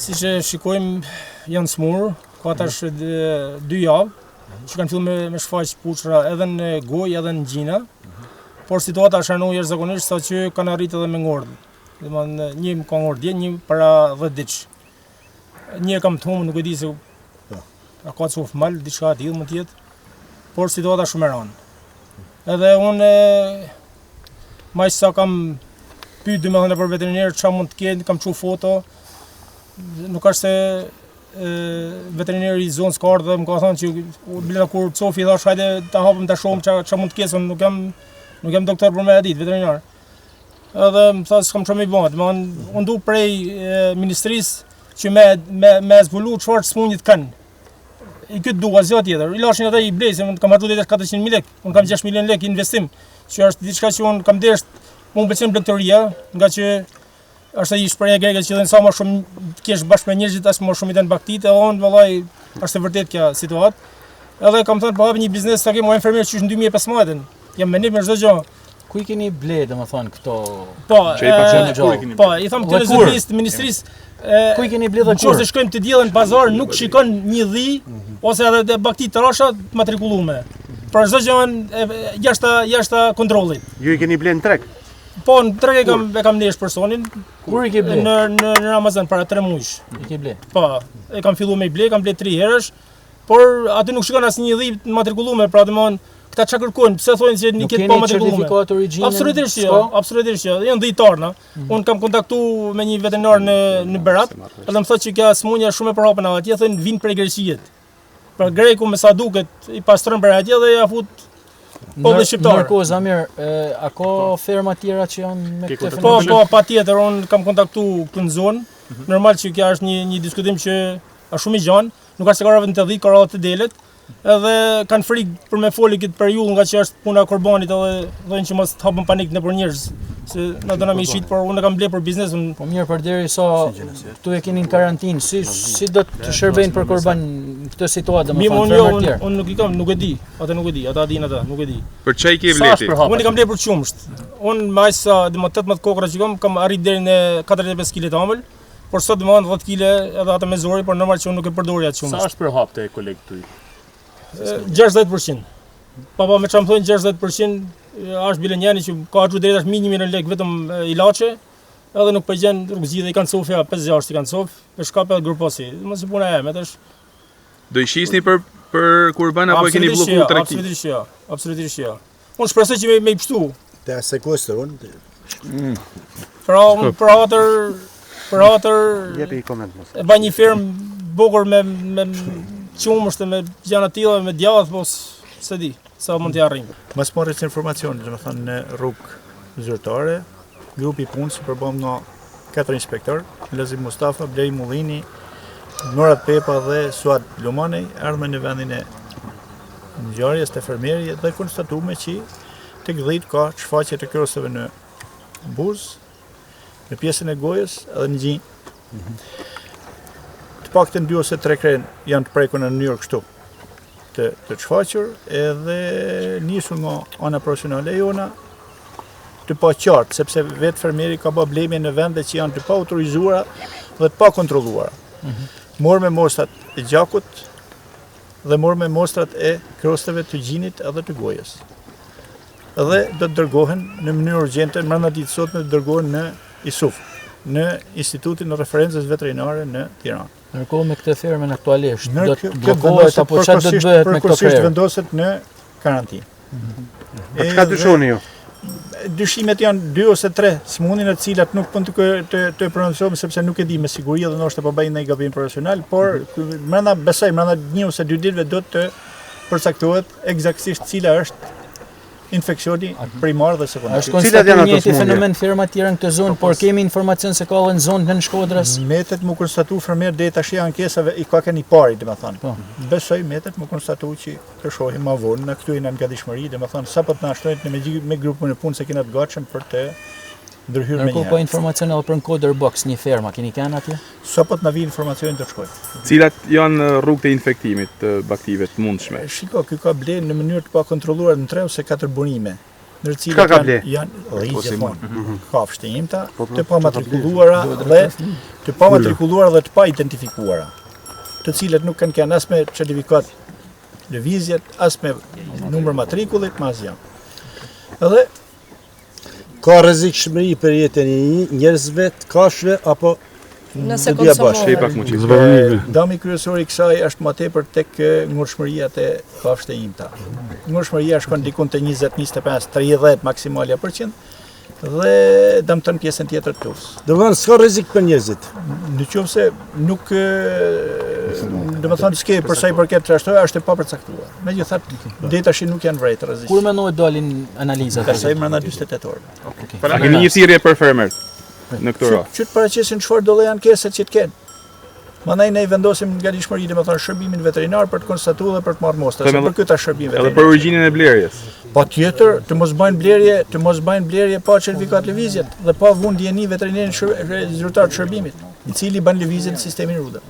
Siç e shikojmë, janë smur, ka tash 2 javë, që kanë filluar me shfaq puçra edhe në gojë edhe në gjina. Por situata shanoi jashtëzakonisht saqë kanë arritur edhe me ngordh. Domethënë një më ka ngordh dje, një para 10 ditë. Një kam të humbur, nuk e di se a ka çof mal, diçka e tillë mund të jetë. Por situata shumë e rëndë. Edhe unë më sa kam pyet domethënë për veterinar çfarë mund të ketë, kam çu foto. Nuk është se veterinari i zonës ka ardhur dhe më ka thënë që bila kur çofi thash hajde ta hapim ta shohim çfarë mund të ketë, nuk jam doktor për me ditë veterinar. Edhe më tha s'kam çfarë më bëj, domethënë unë du prej ministrisë që me zbulu çfarë smundit kanë. I këtë du asgjë tjetër. I lashin ata i blej se unë kam harxuar deri 400.000 lekë. Unë kam 6 milion lekë investim, që është diçka që unë kam desh, më pëlqen doktoria, nga që është ai shpreha greke që thënë sa më shumë kesh bashkë me njerëzit as më shumë i den baktitë, on vallai është e vërtet kjo situatë. Edhe kam thënë po hapi një biznes sa kemo infermier që në 2015. Jam me çdo gjë. Ku i keni ble domethënë këto? Po, i them këtë zotërisë të ministrisë. Ku i keni ble dhe kur? Nëse shkojmë të diellën pazar nuk shikon një dhi ose edhe bakti të rrosha të matrikulluar. Për çdo gjë jashtë kontrollit. Ju i keni ble në treg? Po, në treg e kam nesh personin. Kur i ke ble? Në Ramazan para 3 muajsh. I ke ble? Po, e kam filluar me ble, kam ble 3 herësh, por aty nuk shikon asnjë dhi të matrikulluar, pra domthon këta çka kërkojnë, pse thonë se nuk ket pa matrikulluar. Certifikat origjinën? Absolutisht jo, absolutisht jo. Janë dhitar, na. Unë kam kontaktuar me një veterinar në Berat, edhe më thotë që kjo smundja shumë e përhapur atje, thonë vin prej Greqisë. Pra greku me sa duket i pastron për atje dhe ja fut populli shqiptar. Narkoza mirë, a ka ferma tjera që janë me këtë fenomen? Po, patjetër, unë kam kontaktuar këtu në zonë. Normal që kjo është një diskutim që është shumë i gjanë, nuk është se ka vetëm të dhik, ka të delet. Edhe kanë frikë për me foli këtë periudhë nga që është puna e korbanit edhe thonë që mos të hapën panik nëpër njerëz, se na do na më shit, por unë kam ble për biznesin. Po mirë, përderisa këtu e keni në karantinë, si do të shërbejnë për korban këtë situatë, domethënë fermer tjerë? Unë nuk i kam, nuk e di. Ata nuk e di, ata dinë ata, nuk e di. Për çai ke bleti? Unë i kam ble për qumsht. Unë më sa 18 kokra që kam arrit deri në 45 kg të ëmbël, por sot më 10 kg edhe ata me zori, por normal që unë nuk e përdori atë qumsht. Sa është për hap te koleg tuaj? 60%. Papa me çam thonë 60% është bilenjani që ka harxuar deri tash mi 1 milion lekë vetëm ilaçe, edhe nuk përgjigjen rrugëzit, i kanë sofia 5-6 i kanë sof, për shkak të gruposi. Mos e puna e me tash. Do i shisni për kurban apo e keni bllokuar tregti? Absolutisht jo, absolutisht jo. Unë shpresoj që me i pështu. Te sekuestër unë. Pra atër jepi koment mos. E bën një firmë bukur me qumësht me gjana tilla me djath, po se di sa mund t'i arrijmë. Mas morris informacion, domethënë në rrugë zyrtare, grupi i punës përbëm nga 4 inspektor, Lazi Mustafa, Blej Mullini, Murat Pepa dhe Suad Lumani, erdhën në vendin e ngjarjes të fermierit dhe konstatuam që tek 10 ka shfaqje të krosave në buzë, në pjesën e gojës edhe në gjinjë. Të paktën 2 ose 3 kren janë të prekur në mënyrë kështu të shfaqur, edhe nisur nga ana profesionale jona të pa qartë, sepse vetë fermieri ka bë bleme në vende që janë të pa autorizuara dhe të pa kontrolluara. Morë me mostrat e gjakut dhe morë me mostrat e krostave të gjinit edhe të gojës. Edhe do të dërgohen në mënyrë urgjente, brenda ditës sotme do të dërgohen në ISUF, në Institutin e Referencës Veterinare në Tiranë. Ndërkohë me këtë fermën aktualisht do të bllokohet apo çfarë do të bëhet me këto fermë? Vendoset në karantinë. Çka dyshoni ju? Dyshimet janë 2 ose 3 smundin të cilat nuk mund të prononcojmë sepse nuk e di me siguri dhe ndoshta po bëjnë ndonjë gabim profesional, por brenda 1 ose 2 ditëve do të përcaktohet eksaktësisht cila është infeksioni primar dhe sekondar. Është konstatuar një fenomen ferma të tjera në këtë zonë, por kemi informacion se ka edhe në zonën e Shkodrës. Metet më konstatu fermer deri tash ankesave i ka keni pari, domethënë. Besoj metet më konstatu që të shohim më vonë në këtu në gatishmëri, domethënë sapo të na shtojnë me grupin e punës që kena të gatshëm për të ndërhyrë me një. Po informacion edhe për Coder Box, një ferma, keni kanë atje? Sapo të na vi informacion të shkoj. Cilat janë rrugët e infektimit të baktive të mundshme? Shiko, ky ka bler në mënyrë të pa kontrolluar në 3 ose 4 burime. në të Çka cilat ka ble? janë gjithmonë kafshët e imta, të pa matrikuluara dhe të pa identifikuara, të cilat nuk kanë as me certifikat lëvizjet, as me numër matrikullit, ma asgjë. Edhe Ka rrezikshmëri për jetën e njerëzve, të kafshëve apo Nëse të dyja bashkë? Shej pak konsumohen. muqi. dami kryesor i kësaj është më tepër tek ngurshmëria të kafshëve imta. Ngurshmëria shkon diku te 20, 25, 30 maksimale %, dhe dëmton pjesën tjetër të tufës. Do të thonë s'ka rrezik për njerëzit. Në qoftë se nuk do të thonë s'ke për sa i përket ashtu është e papërcaktuar. Megjithatë deri tash nuk janë vërejtë rrezik. Kur mendohet dalin analizat? Kësaj brenda 48 orë. A keni një thirrje për fermert në këtë rast? Që të paraqesin çfarë do lloj ankesat që të kenë. Mandaj ne i vendosim nga dishmëri, domethënë shërbimin veterinar për të konstatuar dhe për të marrë mostra, se për këtë shërbim Edhe veterinar. për origjinën e blerjes. Patjetër të mos bëjnë blerje pa certifikat lëvizjet dhe pa vënë dieni veterinarin zyrtar të shërbimit, i cili bën lëvizjen në sistemin rrugë.